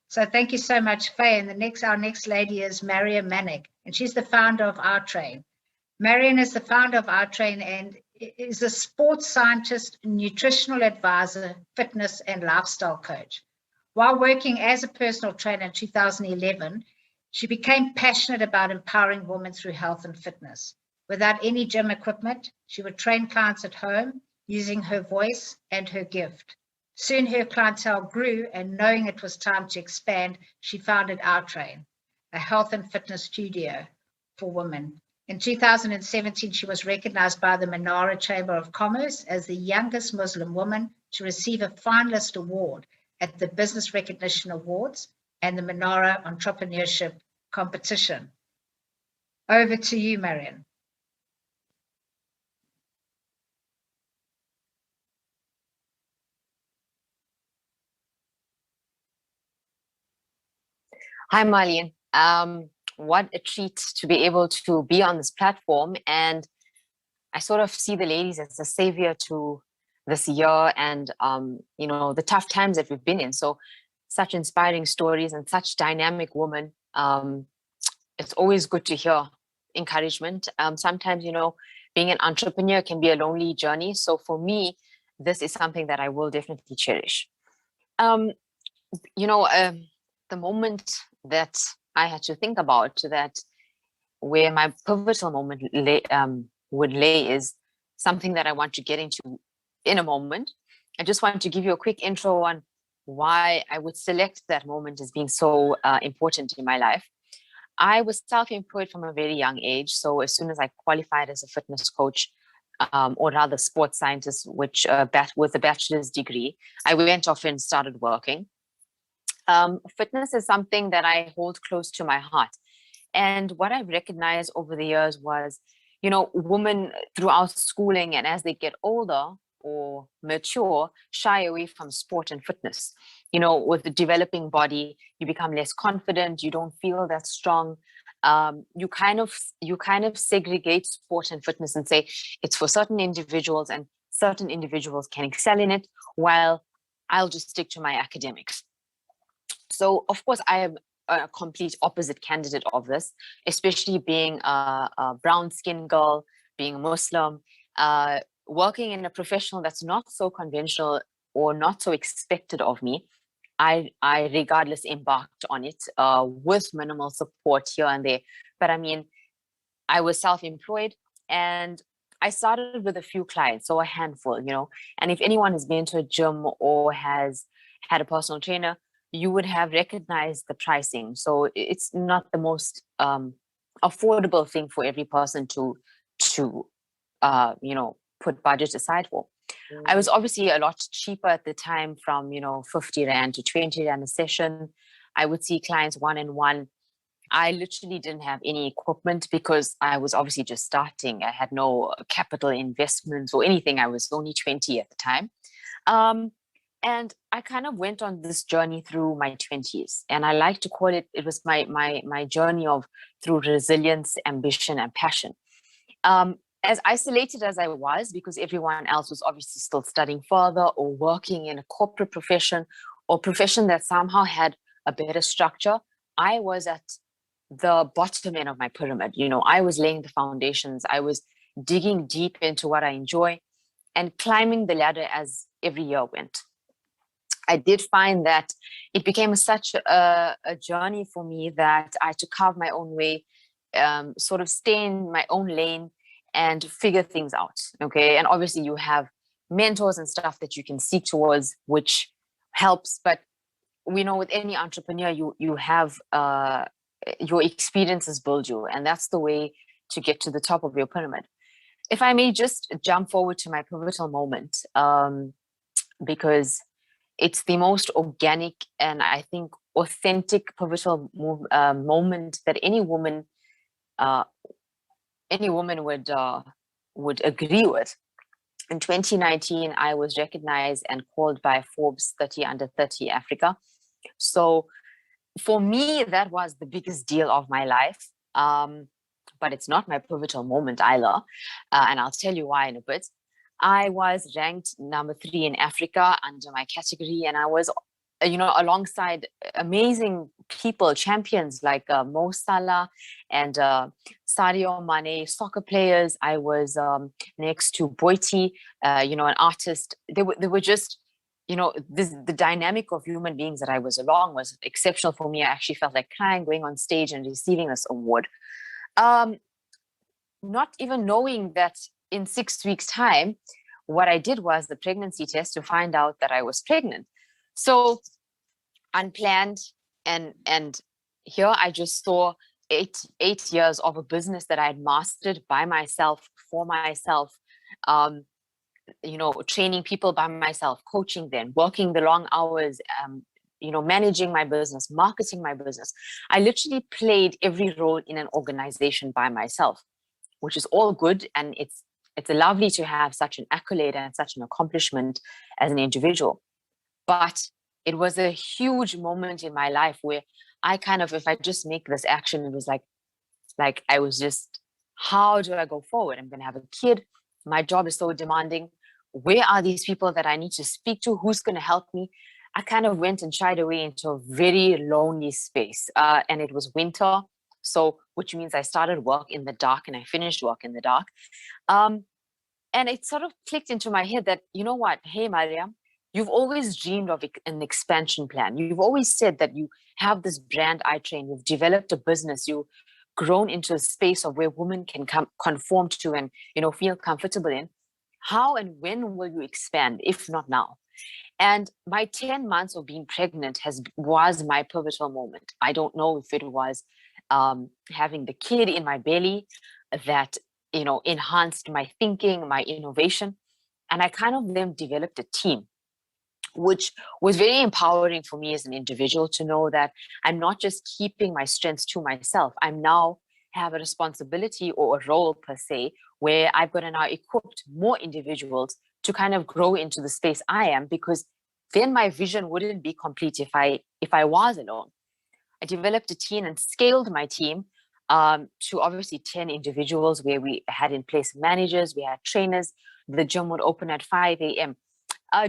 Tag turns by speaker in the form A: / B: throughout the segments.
A: So thank you so much, Faye. And our next lady is Mariam Manack, and she's the founder of Our Train. Mariam is the founder of Our Train and is a sports scientist, nutritional advisor, fitness and lifestyle coach. While working as a personal trainer in 2011, she became passionate about empowering women through health and fitness. Without any gym equipment, she would train clients at home using her voice and her gift. Soon her clientele grew, and knowing it was time to expand, she founded Our Train, a health and fitness studio for women. In 2017, she was recognized by the Manack Chamber of Commerce as the youngest Muslim woman to receive a finalist award at the Business Recognition Awards and the Manack Entrepreneurship Competition. Over to you, Mariam.
B: Hi, Marlene. What a treat to be able to be on this platform. And I sort of see the ladies as a savior to this year and, the tough times that we've been in. So such inspiring stories and such dynamic women. It's always good to hear encouragement. Sometimes, being an entrepreneur can be a lonely journey. So for me, this is something that I will definitely cherish. The moment that I had to think about that, where my pivotal moment would lay, is something that I want to get into in a moment. I just want to give you a quick intro on why I would select that moment as being so important in my life. I was self-employed from a very young age. So as soon as I qualified as a fitness coach, or rather sports scientist, which with a bachelor's degree, I went off and started working. Fitness is something that I hold close to my heart. And what I've recognized over the years was, women throughout schooling and as they get older or mature, shy away from sport and fitness. With the developing body, you become less confident, you don't feel that strong. You kind of segregate sport and fitness and say it's for certain individuals and certain individuals can excel in it, while I'll just stick to my academics. So, of course, I am a complete opposite candidate of this, especially being a brown-skinned girl, being a Muslim, working in a profession that's not so conventional or not so expected of me. I regardless embarked on it with minimal support here and there. But I mean, I was self-employed and I started with a few clients, so a handful, and if anyone has been to a gym or has had a personal trainer, you would have recognized the pricing. So it's not the most affordable thing for every person to put budget aside for. I was obviously a lot cheaper at the time, from 50 Rand to 20 Rand a session. I would see clients one-on-one. I literally didn't have any equipment because I was obviously just starting. I had no capital investments or anything. I was only 20 at the time. And I kind of went on this journey through my 20s. And I like to call it was my journey through resilience, ambition, and passion. As isolated as I was, because everyone else was obviously still studying further or working in a corporate profession or profession that somehow had a better structure, I was at the bottom end of my pyramid. I was laying the foundations. I was digging deep into what I enjoy and climbing the ladder as every year went. I did find that it became such a journey for me that I had to carve my own way, sort of stay in my own lane and figure things out. Okay. And obviously you have mentors and stuff that you can seek towards, which helps. But we know with any entrepreneur, you have your experiences build you. And that's the way to get to the top of your pyramid. If I may just jump forward to my pivotal moment, because it's the most organic and I think authentic pivotal moment that any woman would agree with. In 2019, I was recognized and called by Forbes 30 Under 30 Africa. So for me, that was the biggest deal of my life. But it's not my pivotal moment either. And I'll tell you why in a bit. I was ranked number 3 in Africa under my category, and I was alongside amazing people, champions like Mo Salah and Sadio Mane, soccer players. I was next to Boiti, an artist. They were just, the dynamic of human beings that I was along was exceptional for me. I actually felt like crying, going on stage and receiving this award. Not even knowing that in 6 weeks' time, what I did was the pregnancy test to find out that I was pregnant. So unplanned, and here I just saw 8 years of a business that I had mastered by myself, for myself, training people by myself, coaching them, working the long hours, managing my business, marketing my business. I literally played every role in an organization by myself, which is all good, and it's lovely to have such an accolade and such an accomplishment as an individual. But it was a huge moment in my life where I kind of, if I just make this action, it was like I was just, how do I go forward? I'm going to have a kid. My job is so demanding. Where are these people that I need to speak to? Who's going to help me? I kind of went and shied away into a very lonely space. And it was winter. So, which means I started work in the dark and I finished work in the dark. And it sort of clicked into my head that, you know what? Hey, Mariam, you've always dreamed of an expansion plan. You've always said that you have this brand, iTrain. You've developed a business. You've grown into a space of where women can conform to and, feel comfortable in. How and when will you expand, if not now? And my 10 months of being pregnant was my pivotal moment. I don't know if it was having the kid in my belly that, enhanced my thinking, my innovation. And I kind of then developed a team, which was very empowering for me as an individual to know that I'm not just keeping my strengths to myself. I'm now have a responsibility or a role per se, where I've got to now equipped more individuals to kind of grow into the space I am, because then my vision wouldn't be complete if I was alone. I developed a team and scaled my team to obviously 10 individuals, where we had in place managers, we had trainers. The gym would open at 5 a.m.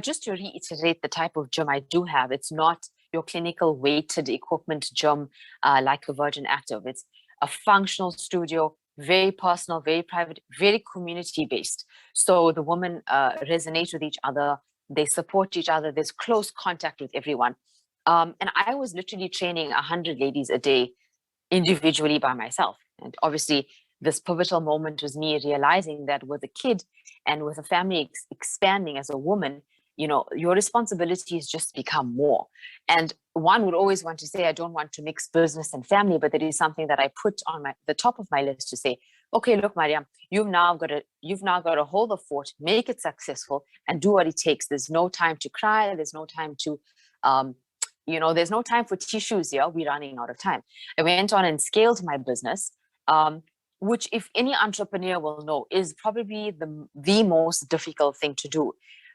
B: Just to reiterate the type of gym I do have, it's not your clinical weighted equipment gym like a Virgin Active. It's a functional studio, very personal, very private, very community-based. So the women resonate with each other, they support each other, there's close contact with everyone. And I was literally training 100 ladies a day individually by myself. And obviously, this pivotal moment was me realizing that with a kid and with a family expanding as a woman, your responsibilities just become more. And one would always want to say, I don't want to mix business and family, but that is something that I put on the top of my list to say, okay, look, Mariam, you've now got to hold the fort, make it successful, and do what it takes. There's no time to cry. There's no time to, there's no time for tissues here. We're running out of time. I went on and scaled my business, which, if any entrepreneur will know, is probably the most difficult thing to do.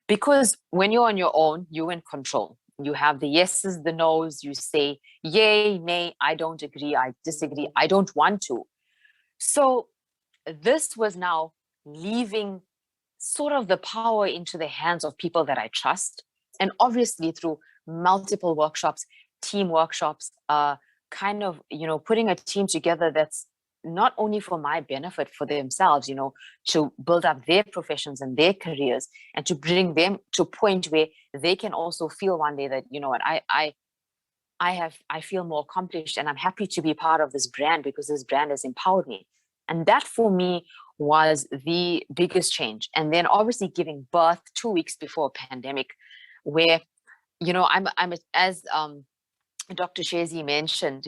B: Because when you're on your own, you're in control. You have the yeses, the nos, you say, yay, nay, I don't agree, I disagree, I don't want to. So this was now leaving sort of the power into the hands of people that I trust. And obviously through multiple workshops, team workshops, kind of, putting a team together that's not only for my benefit, for themselves, to build up their professions and their careers, and to bring them to a point where they can also feel one day that, what, I feel more accomplished, and I'm happy to be part of this brand because this brand has empowered me. And that for me was the biggest change. And then obviously giving birth 2 weeks before a pandemic, where, I'm as Dr. Shazi mentioned,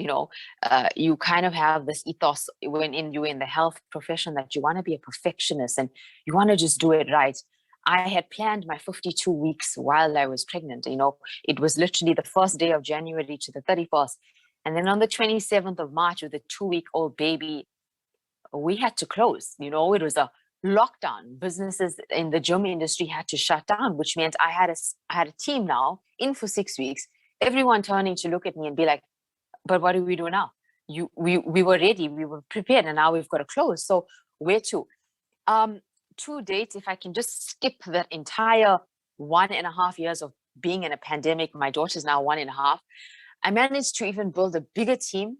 B: you kind of have this ethos when you're in the health profession that you want to be a perfectionist and you want to just do it right. I had planned my 52 weeks while I was pregnant. It was literally the first day of January to the 31st. And then on the 27th of March, with a 2-week-old baby, we had to close. It was a lockdown. Businesses in the gym industry had to shut down, which meant I had a team now in for 6 weeks. Everyone turning to look at me and be like, but what do we do now? We were ready, we were prepared, and now we've got to close. So where to? To date, if I can just skip that entire 1.5 years of being in a pandemic, my daughter's now 1.5, I managed to even build a bigger team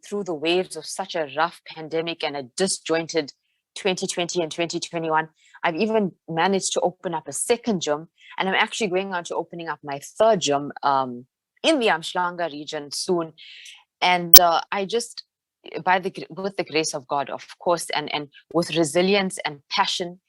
B: through the waves of such a rough pandemic and a disjointed 2020 and 2021. I've even managed to open up a second gym, and I'm actually going on to opening up my third gym in the Umhlanga region soon. And I just, with the grace of God, of course, and with resilience and passion,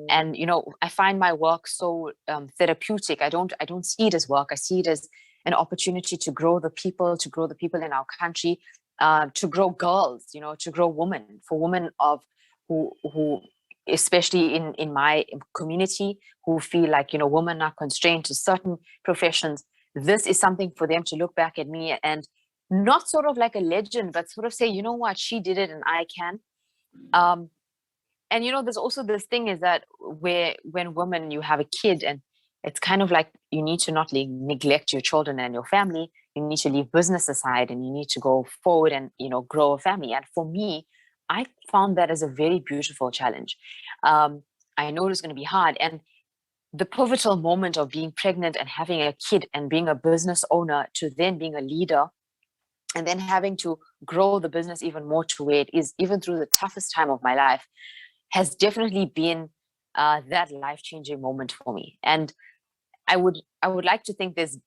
B: and I find my work so therapeutic. I don't see it as work. I see it as an opportunity to grow the people in our country, to grow girls, to grow women, for women of who especially in my community, who feel like women are constrained to certain professions. This is something for them to look back at me and not sort of like a legend, but sort of say, you know what, she did it and I can. And there's also this thing is that when women, you have a kid, and it's kind of like you need to not neglect your children and your family. You need to leave business aside and you need to go forward and grow a family. And for me, I found that as a very beautiful challenge. I know it's going to be hard, and the pivotal moment of being pregnant and having a kid and being a business owner to then being a leader, and then having to grow the business even more to where it is, even through the toughest time of my life, has definitely been that life-changing moment for me. And I would like to think there's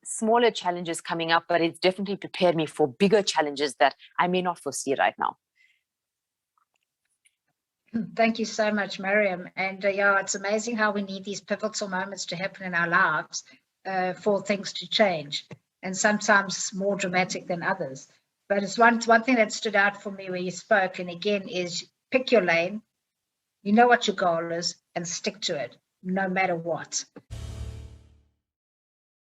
B: smaller challenges coming up, but it's definitely prepared me for bigger challenges that I may not foresee right now.
A: Thank you so much, Mariam. And yeah, it's amazing how we need these pivotal moments to happen in our lives for things to change, and sometimes more dramatic than others. But it's one thing that stood out for me where you spoke, and again, is pick your lane, you know what your goal is, and stick to it, no matter what.